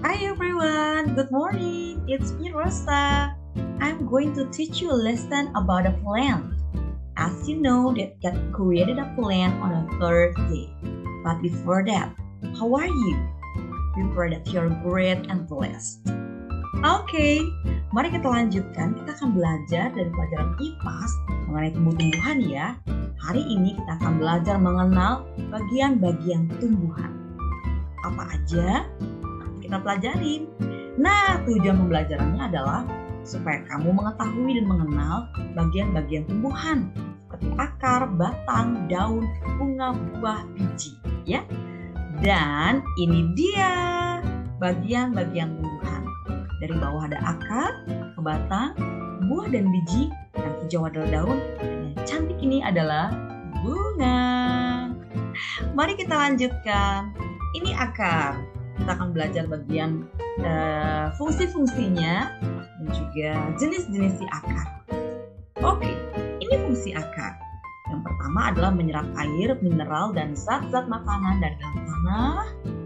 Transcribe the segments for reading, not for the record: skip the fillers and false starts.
Hi everyone, good morning. It's me Rosa. I'm going to teach you a lesson about a plant. As you know, that God created a plant on the third day. But before that, how are you? We pray that you're great and blessed. Oke, mari kita lanjutkan. Kita akan belajar dari pelajaran IPAS mengenai tumbuh-tumbuhan ya. Hari ini kita akan belajar mengenal bagian-bagian tumbuhan. Apa aja? Kita pelajarin. Nah, tujuan pembelajarannya adalah supaya kamu mengetahui dan mengenal bagian-bagian tumbuhan seperti akar, batang, daun, bunga, buah, biji, ya. Dan ini dia bagian-bagian tumbuhan. Dari bawah ada akar, ke batang, buah dan biji, dan hijau adalah daun, dan yang cantik ini adalah bunga. Mari kita lanjutkan. Ini akar. Kita akan belajar bagian fungsi-fungsinya dan juga jenis-jenis si akar. Oke, ini fungsi akar. Yang pertama adalah menyerap air, mineral, dan zat-zat makanan dari dalam tanah,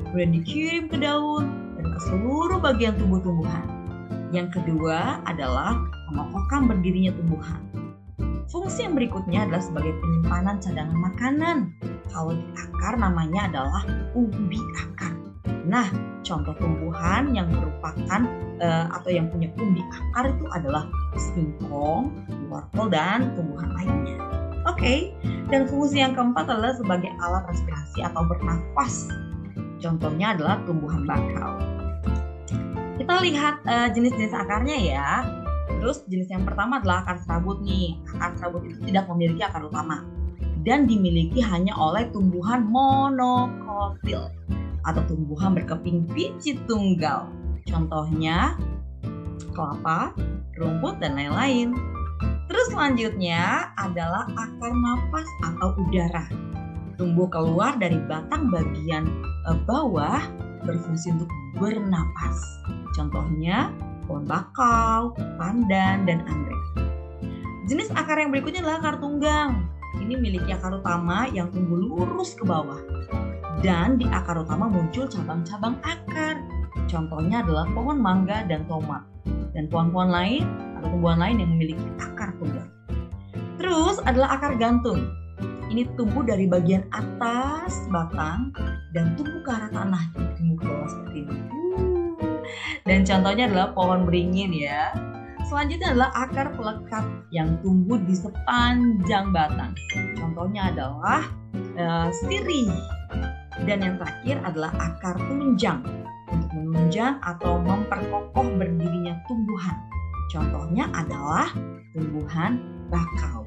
kemudian dikirim ke daun dan ke seluruh bagian tubuh tumbuhan. Yang kedua adalah mengokohkan berdirinya tumbuhan. Fungsi yang berikutnya adalah sebagai penyimpanan cadangan makanan. Kalau di akar namanya adalah umbi akar. Nah, contoh tumbuhan yang merupakan atau yang punya umbi akar itu adalah singkong, wortel, dan tumbuhan lainnya. Oke, dan fungsi yang keempat adalah sebagai alat respirasi atau bernafas. Contohnya adalah tumbuhan bakau. Kita lihat jenis-jenis akarnya ya. Terus jenis yang pertama adalah akar serabut nih. Akar serabut itu tidak memiliki akar utama dan dimiliki hanya oleh tumbuhan monokotil atau tumbuhan berkeping biji tunggal. Contohnya kelapa, rumput, dan lain-lain. Terus selanjutnya adalah akar napas atau udara. Tumbuh keluar dari batang bagian bawah berfungsi untuk bernapas. Contohnya pohon bakau, pandan, dan anggrek. Jenis akar yang berikutnya adalah akar tunggang. Ini memiliki akar utama yang tumbuh lurus ke bawah. Dan di akar utama muncul cabang-cabang akar. Contohnya adalah pohon mangga dan tomat. Dan pohon-pohon lain atau tumbuhan lain yang memiliki akar tunggang. Terus adalah akar gantung. Ini tumbuh dari bagian atas batang dan tumbuh ke arah tanah. Tumbuh ke bawah seperti ini. Dan contohnya adalah pohon beringin ya. Selanjutnya adalah akar pelekat yang tumbuh di sepanjang batang. Contohnya adalah sirih. Dan yang terakhir adalah akar penunjang untuk menunjang atau memperkokoh berdirinya tumbuhan. Contohnya adalah tumbuhan bakau.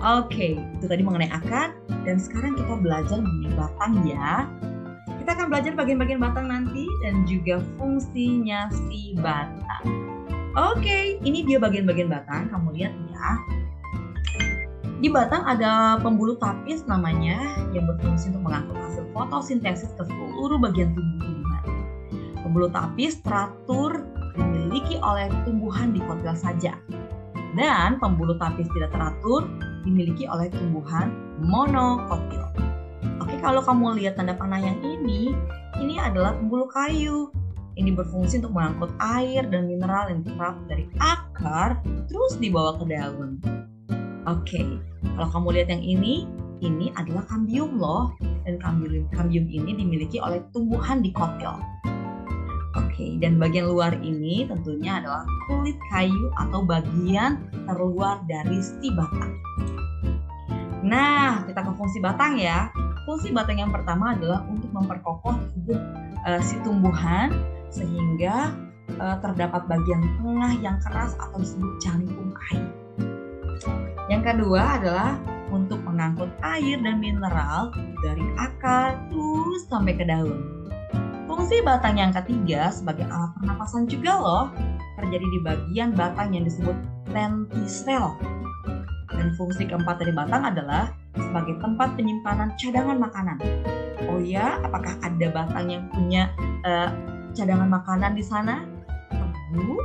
Oke, itu tadi mengenai akar. Dan sekarang kita belajar mengenai batang ya. Kita akan belajar bagian-bagian batang nanti dan juga fungsinya si batang. Oke, ini dia bagian-bagian batang. Kamu lihat ya. Di batang ada pembuluh tapis namanya yang berfungsi untuk mengangkut hasil fotosintesis ke seluruh bagian tubuh tumbuhan. Pembuluh tapis teratur dimiliki oleh tumbuhan dikotil saja. Dan pembuluh tapis tidak teratur dimiliki oleh tumbuhan monokotil. Oke, kalau kamu lihat tanda panah yang ini adalah pembuluh kayu. Ini berfungsi untuk mengangkut air dan mineral yang diserap dari akar terus dibawa ke daun. Oke, kalau kamu lihat yang ini adalah kambium loh. Dan kambium ini dimiliki oleh tumbuhan dikotil. Oke, dan bagian luar ini tentunya adalah kulit kayu atau bagian terluar dari si batang. Nah, kita ke fungsi batang ya. Fungsi batang yang pertama adalah untuk memperkokoh tubuh si tumbuhan sehingga terdapat bagian tengah yang keras atau disebut jantung kayu. Yang kedua adalah untuk mengangkut air dan mineral dari akar terus sampai ke daun. Fungsi batang yang ketiga sebagai alat pernapasan juga loh, terjadi di bagian batang yang disebut lentisel. Dan fungsi keempat dari batang adalah sebagai tempat penyimpanan cadangan makanan. Oh ya, apakah ada batang yang punya cadangan makanan di sana? Tebu,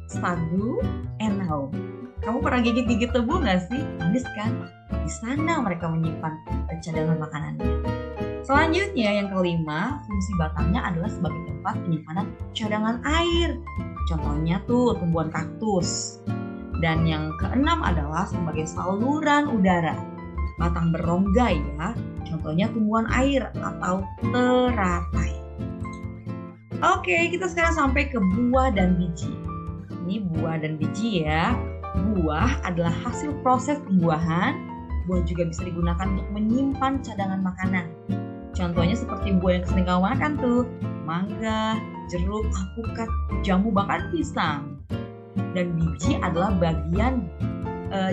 sagu, enau. Kamu pernah gigit-gigit tebu nggak sih? Manis kan? Di sana mereka menyimpan cadangan makanannya. Selanjutnya yang kelima, fungsi batangnya adalah sebagai tempat penyimpanan cadangan air. Contohnya tuh tumbuhan kaktus. Dan yang keenam adalah sebagai saluran udara. Batang berongga ya, contohnya tumbuhan air atau teratai. Oke, kita sekarang sampai ke buah dan biji. Ini buah dan biji ya. Buah adalah hasil proses pembuahan. Buah juga bisa digunakan untuk menyimpan cadangan makanan. Contohnya seperti buah yang sering kamu makan tuh, mangga, jeruk, alpukat, jamu, bahkan pisang. Dan biji adalah bagian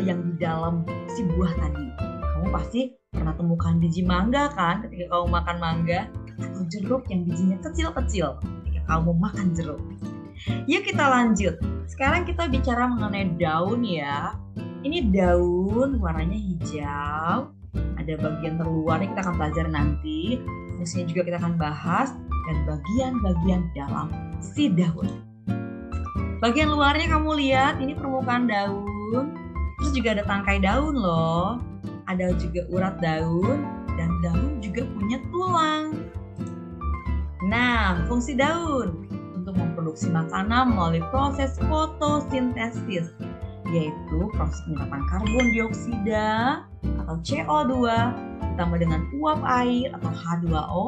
yang di dalam si buah tadi. Kamu pasti pernah temukan biji mangga kan ketika kamu makan mangga, atau jeruk yang bijinya kecil-kecil ketika kamu makan jeruk. Yuk kita lanjut. Sekarang kita bicara mengenai daun ya. Ini daun warnanya hijau. Ada bagian terluarnya kita akan pelajari nanti. Fungsinya juga kita akan bahas. Dan bagian-bagian dalam si daun. Bagian luarnya kamu lihat, ini permukaan daun. Terus juga ada tangkai daun loh. Ada juga urat daun. Dan daun juga punya tulang. Nah, fungsi daun untuk memproduksi makanan melalui proses fotosintesis, yaitu proses penyerapan karbon dioksida atau CO2 ditambah dengan uap air atau H2O,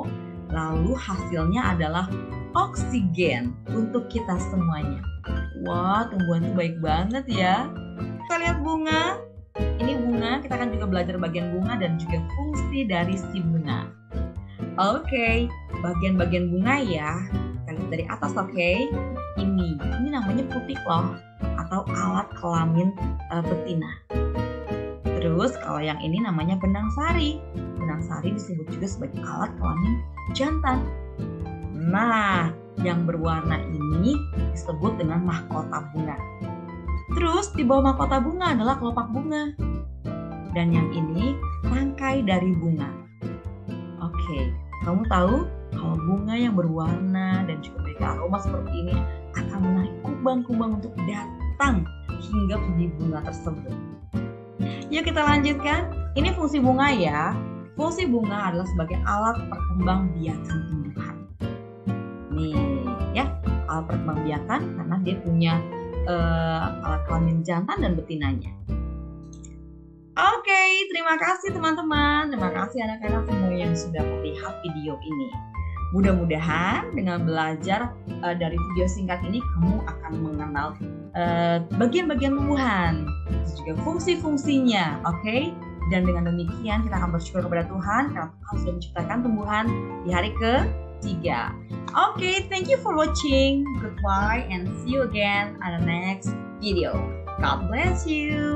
lalu hasilnya adalah oksigen untuk kita semuanya. Wah, tumbuhan itu baik banget ya. Kita lihat bunga. Ini bunga, kita akan juga belajar bagian bunga dan juga fungsi dari si bunga. Oke, bagian-bagian bunga ya. Kita lihat dari atas, oke. Ini namanya putik loh, atau alat kelamin betina. Terus kalau yang ini namanya benang sari. Benang sari disebut juga sebagai alat kelamin jantan. Nah, yang berwarna ini disebut dengan mahkota bunga. Terus di bawah mahkota bunga adalah kelopak bunga. Dan yang ini rangkai dari bunga. Oke, kamu tahu kalau bunga yang berwarna dan juga memiliki aroma seperti ini akan menarik kumbang-kumbang untuk datang hingga di bunga tersebut. Yuk kita lanjutkan. Ini fungsi bunga ya. Fungsi bunga adalah sebagai alat perkembangbiakan tumbuhan. Nih ya, alat perkembangbiakan karena dia punya alat kelamin jantan dan betinanya. Oke, terima kasih teman-teman. Terima kasih anak-anak semua yang sudah melihat video ini. Mudah-mudahan dengan belajar dari video singkat ini kamu akan mengenal bagian-bagian tumbuhan, juga fungsi-fungsinya, oke? Dan dengan demikian kita akan bersyukur kepada Tuhan karena Tuhan sudah menciptakan tumbuhan di hari ke-3. Oke, thank you for watching. Goodbye and see you again on the next video. God bless you.